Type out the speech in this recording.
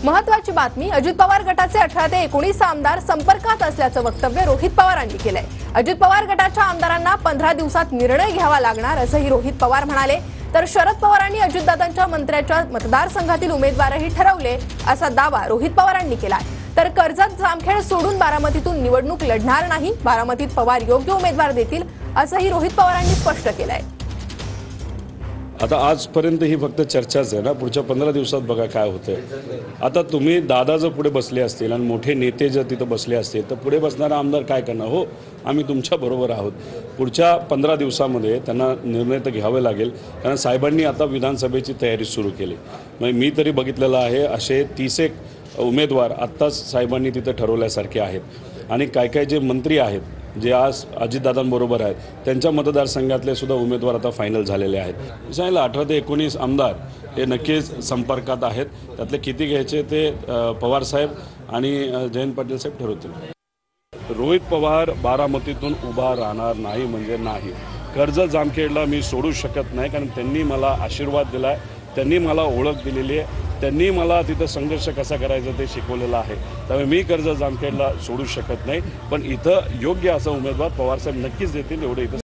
महत्त्वाची बातमी, अजित पवार गटाचे 18 ते 19 आमदार संपर्कात असल्याचं वक्तव्य रोहित पवारांनी केलंय। अजित पवार गटाच्या आमदारांना 15 दिवसात निर्णय घ्यावा लागणार असंही रोहित पवार म्हणाले। तर शरद पवारांनी अजितदादांच्या मंत्र्याच्या मतदारसंघातील उमेदवारही ठरवले असा दावा रोहित पवारांनी केलाय। तर कर्जत जामखेड सोडून बारामतीतून निवडणूक लढणार नाही, बारामतीत पवार योग्य उमेदवार देतील असंही रोहित पवारांनी स्पष्ट केलंय। आता आजपर्यंत ही फक्त चर्चाच आहे ना, पुढच्या 15 दिवसात बघा काय होतंय। आता तुम्ही दादा जर पुढे बसले असतील आणि मोठे नेते जर तिथं बसले असतील तर पुढे बसणारा आमदार काय करणार? हो, आम्ही तुमच्या बरोबर आहोत। पुढच्या 15 दिवसामध्ये त्यांना निर्णय तर घ्यावे लागेल, कारण साहेबांनी आता विधानसभेची तयारी सुरू केली। म्हणजे मी तरी बघितलेलं आहे, असे 30 उमेदवार आत्ताच साहेबांनी तिथं ठरवल्यासारखे आहेत। आणि काय काय जे मंत्री आहेत जे आज अजितदादांबरोबर आहेत त्यांच्या मतदारसंघातले सुद्धा उमेदवार आता फायनल झालेले आहेत। सांगितलं 18 ते 19 आमदार हे नक्कीच संपर्कात आहेत। त्यातले किती घ्यायचे ते पवार साहेब आणि जयंत पाटील साहेब ठरवतील। रोहित पवार बारामतीतून उभा राहणार नाही म्हणजे नाही। कर्जत जामखेडला मी सोडू शकत नाही, कारण त्यांनी मला आशीर्वाद दिलाय, त्यांनी मला ओळख दिलेली आहे, त्यांनी मला तिथं संघर्ष कसा करायचा ते शिकवलेलं आहे। त्यामुळे मी कर्जत जामखेडला सोडू शकत नाही, पण इथं योग्य असा उमेदवार पवारसाहेब नक्कीच देतील एवढे इथं